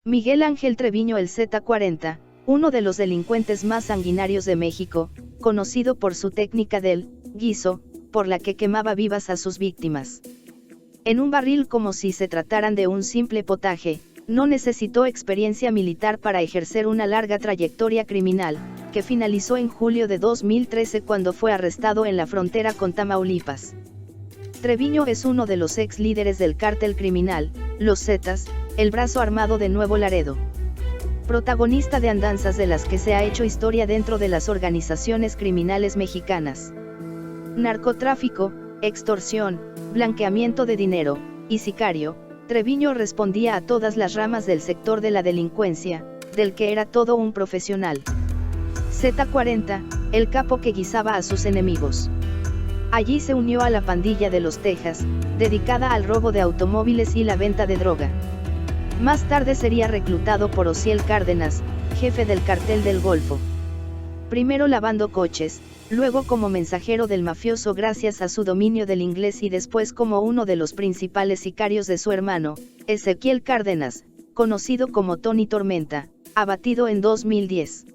Miguel Ángel Treviño el Z40, uno de los delincuentes más sanguinarios de México, conocido por su técnica del guiso, por la que quemaba vivas a sus víctimas en un barril como si se trataran de un simple potaje, no necesitó experiencia militar para ejercer una larga trayectoria criminal, que finalizó en julio de 2013 cuando fue arrestado en la frontera con Tamaulipas. Treviño es uno de los ex líderes del cártel criminal, Los Zetas, el brazo armado de Nuevo Laredo. Protagonista de andanzas de las que se ha hecho historia dentro de las organizaciones criminales mexicanas. Narcotráfico, extorsión, blanqueamiento de dinero, y sicario, Treviño respondía a todas las ramas del sector de la delincuencia, del que era todo un profesional. Z40, el capo que guisaba a sus enemigos. Allí se unió a la pandilla de Los Tejas, dedicada al robo de automóviles y la venta de droga. Más tarde sería reclutado por Osiel Cárdenas, jefe del cartel del Golfo. Primero lavando coches, luego como mensajero del mafioso gracias a su dominio del inglés y después como uno de los principales sicarios de su hermano, Ezequiel Cárdenas, conocido como Tony Tormenta, abatido en 2010.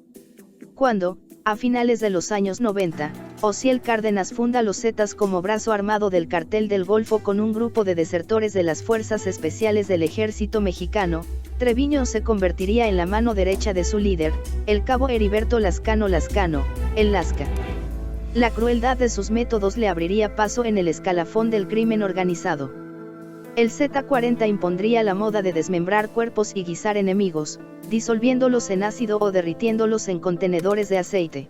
Cuando, a finales de los años 90, Osiel Cárdenas funda Los Zetas como brazo armado del cartel del Golfo con un grupo de desertores de las Fuerzas Especiales del Ejército Mexicano, Treviño se convertiría en la mano derecha de su líder, el cabo Heriberto Lascano, el Lasca. La crueldad de sus métodos le abriría paso en el escalafón del crimen organizado. El Z40 impondría la moda de desmembrar cuerpos y guisar enemigos, disolviéndolos en ácido o derritiéndolos en contenedores de aceite.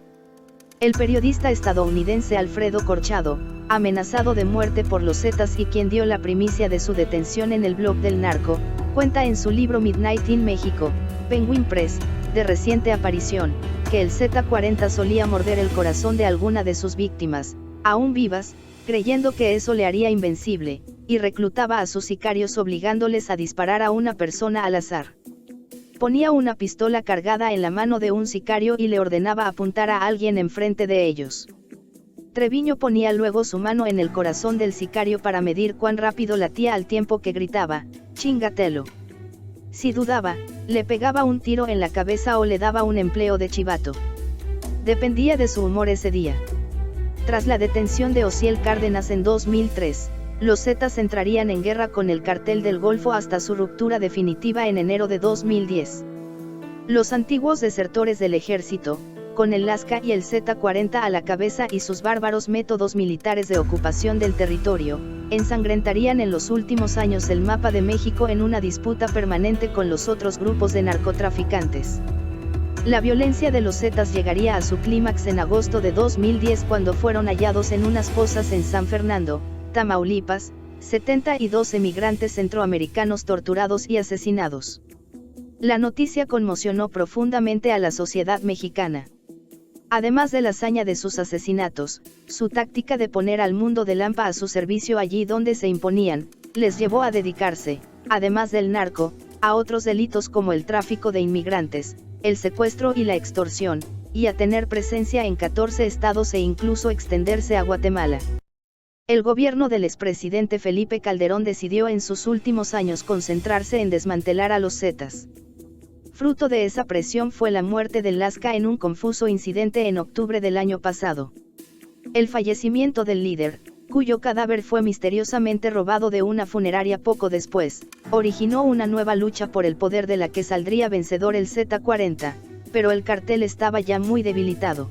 El periodista estadounidense Alfredo Corchado, amenazado de muerte por los Zetas y quien dio la primicia de su detención en el blog del narco, cuenta en su libro Midnight in México, Penguin Press, de reciente aparición, que el Z40 solía morder el corazón de alguna de sus víctimas, aún vivas, creyendo que eso le haría invencible, y reclutaba a sus sicarios obligándoles a disparar a una persona al azar. Ponía una pistola cargada en la mano de un sicario y le ordenaba apuntar a alguien enfrente de ellos. Treviño ponía luego su mano en el corazón del sicario para medir cuán rápido latía al tiempo que gritaba, «¡Chingatelo!». Si dudaba, le pegaba un tiro en la cabeza o le daba un empleo de chivato. Dependía de su humor ese día. Tras la detención de Osiel Cárdenas en 2003, los Zetas entrarían en guerra con el cartel del Golfo hasta su ruptura definitiva en enero de 2010. Los antiguos desertores del ejército, con el Lasca y el Z40 a la cabeza y sus bárbaros métodos militares de ocupación del territorio, ensangrentarían en los últimos años el mapa de México en una disputa permanente con los otros grupos de narcotraficantes. La violencia de los Zetas llegaría a su clímax en agosto de 2010 cuando fueron hallados en unas fosas en San Fernando, Tamaulipas, 72 emigrantes centroamericanos torturados y asesinados. La noticia conmocionó profundamente a la sociedad mexicana. Además de la hazaña de sus asesinatos, su táctica de poner al mundo de Lampa a su servicio allí donde se imponían, les llevó a dedicarse, además del narco, a otros delitos como el tráfico de inmigrantes, el secuestro y la extorsión, y a tener presencia en 14 estados e incluso extenderse a Guatemala. El gobierno del expresidente Felipe Calderón decidió en sus últimos años concentrarse en desmantelar a los Zetas. Fruto de esa presión fue la muerte del Lasca en un confuso incidente en octubre del año pasado. El fallecimiento del líder, cuyo cadáver fue misteriosamente robado de una funeraria poco después, originó una nueva lucha por el poder de la que saldría vencedor el Z40, pero el cartel estaba ya muy debilitado.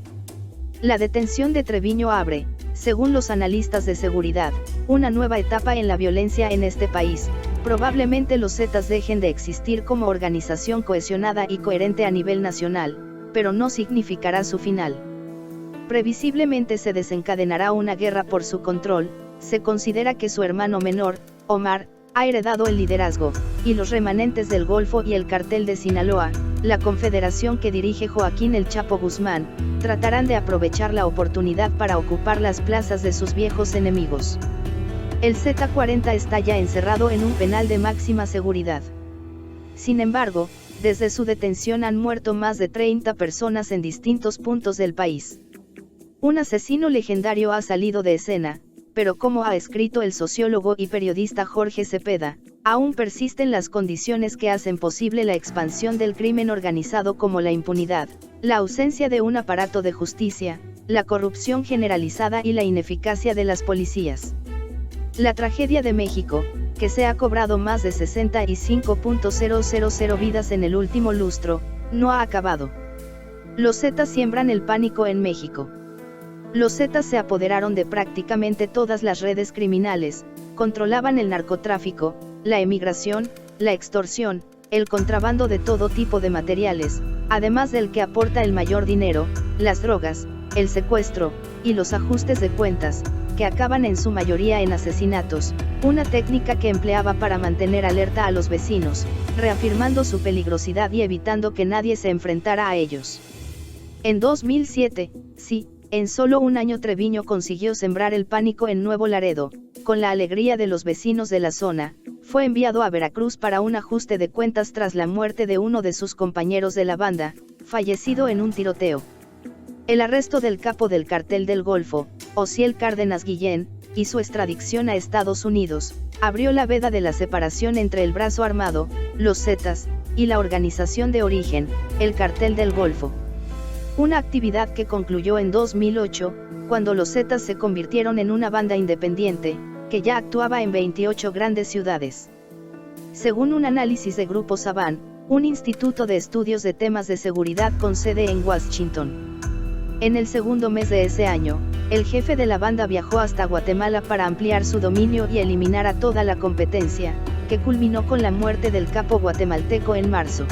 La detención de Treviño abre, según los analistas de seguridad, una nueva etapa en la violencia en este país. Probablemente los Zetas dejen de existir como organización cohesionada y coherente a nivel nacional, pero no significará su final. Previsiblemente se desencadenará una guerra por su control. Se considera que su hermano menor, Omar, ha heredado el liderazgo, y los remanentes del Golfo y el cartel de Sinaloa, la confederación que dirige Joaquín El Chapo Guzmán, tratarán de aprovechar la oportunidad para ocupar las plazas de sus viejos enemigos. El Z40 está ya encerrado en un penal de máxima seguridad. Sin embargo, desde su detención han muerto más de 30 personas en distintos puntos del país. Un asesino legendario ha salido de escena, pero como ha escrito el sociólogo y periodista Jorge Cepeda, Aún persisten las condiciones que hacen posible la expansión del crimen organizado, como la impunidad, la ausencia de un aparato de justicia, la corrupción generalizada y la ineficacia de las policías. La tragedia de México, que se ha cobrado más de 65.000 vidas en el último lustro, no ha acabado. Los Zetas siembran el pánico en México. Los Zetas se apoderaron de prácticamente todas las redes criminales, controlaban el narcotráfico, la emigración, la extorsión, el contrabando de todo tipo de materiales, además del que aporta el mayor dinero, las drogas, el secuestro, y los ajustes de cuentas, que acaban en su mayoría en asesinatos, una técnica que empleaba para mantener alerta a los vecinos, reafirmando su peligrosidad y evitando que nadie se enfrentara a ellos. En 2007, sí, en solo un año Treviño consiguió sembrar el pánico en Nuevo Laredo, con la alegría de los vecinos de la zona. Fue enviado a Veracruz para un ajuste de cuentas tras la muerte de uno de sus compañeros de la banda, fallecido en un tiroteo. El arresto del capo del Cartel del Golfo, Osiel Cárdenas Guillén, y su extradición a Estados Unidos, abrió la veda de la separación entre el brazo armado, los Zetas, y la organización de origen, el Cartel del Golfo. Una actividad que concluyó en 2008, cuando los Zetas se convirtieron en una banda independiente, que ya actuaba en 28 grandes ciudades. Según un análisis de Grupo Saban, un instituto de estudios de temas de seguridad con sede en Washington. En el segundo mes de ese año, el jefe de la banda viajó hasta Guatemala para ampliar su dominio y eliminar a toda la competencia, que culminó con la muerte del capo guatemalteco en marzo.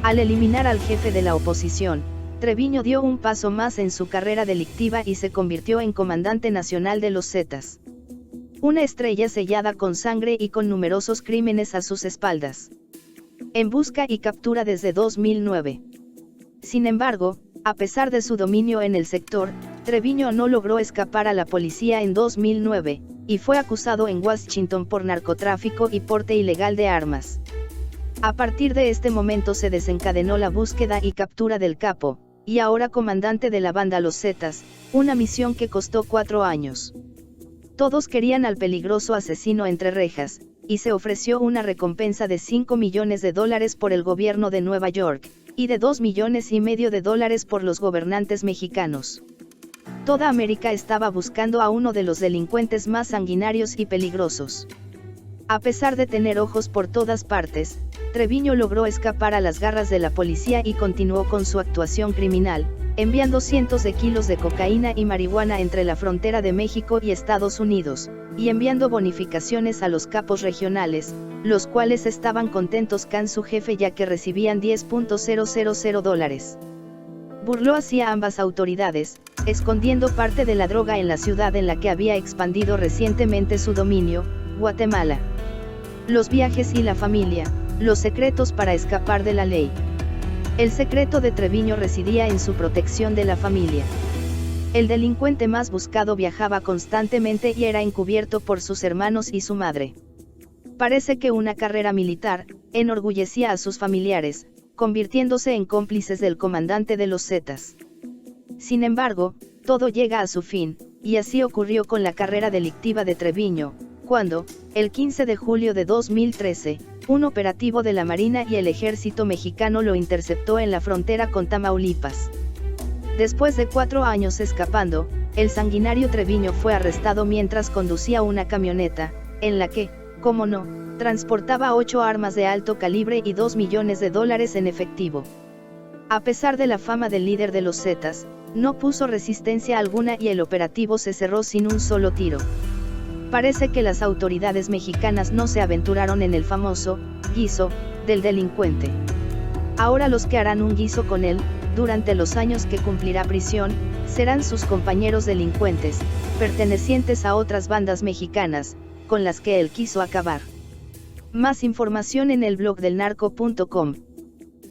Al eliminar al jefe de la oposición, Treviño dio un paso más en su carrera delictiva y se convirtió en comandante nacional de los Zetas. Una estrella sellada con sangre y con numerosos crímenes a sus espaldas. En busca y captura desde 2009. Sin embargo, a pesar de su dominio en el sector, Treviño no logró escapar a la policía en 2009, y fue acusado en Washington por narcotráfico y porte ilegal de armas. A partir de este momento se desencadenó la búsqueda y captura del capo, y ahora comandante de la banda Los Zetas, una misión que costó 4 años. Todos querían al peligroso asesino entre rejas, y se ofreció una recompensa de $5 millones por el gobierno de Nueva York, y de $2,5 millones por los gobernantes mexicanos. Toda América estaba buscando a uno de los delincuentes más sanguinarios y peligrosos. A pesar de tener ojos por todas partes, Treviño logró escapar a las garras de la policía y continuó con su actuación criminal, enviando cientos de kilos de cocaína y marihuana entre la frontera de México y Estados Unidos, y enviando bonificaciones a los capos regionales, los cuales estaban contentos con su jefe ya que recibían $10,000. Burló así a ambas autoridades, escondiendo parte de la droga en la ciudad en la que había expandido recientemente su dominio, Guatemala. Los viajes y la familia, los secretos para escapar de la ley. El secreto de Treviño residía en su protección de la familia. El delincuente más buscado viajaba constantemente y era encubierto por sus hermanos y su madre. Parece que una carrera militar enorgullecía a sus familiares, convirtiéndose en cómplices del comandante de los Zetas. Sin embargo, todo llega a su fin, y así ocurrió con la carrera delictiva de Treviño, cuando, el 15 de julio de 2013, un operativo de la Marina y el Ejército mexicano lo interceptó en la frontera con Tamaulipas. Después de 4 años escapando, el sanguinario Treviño fue arrestado mientras conducía una camioneta, en la que, como no, transportaba 8 armas de alto calibre y $2 millones en efectivo. A pesar de la fama del líder de los Zetas, no puso resistencia alguna y el operativo se cerró sin un solo tiro. Parece que las autoridades mexicanas no se aventuraron en el famoso guiso del delincuente. Ahora los que harán un guiso con él, durante los años que cumplirá prisión, serán sus compañeros delincuentes, pertenecientes a otras bandas mexicanas, con las que él quiso acabar. Más información en el blog del narco.com.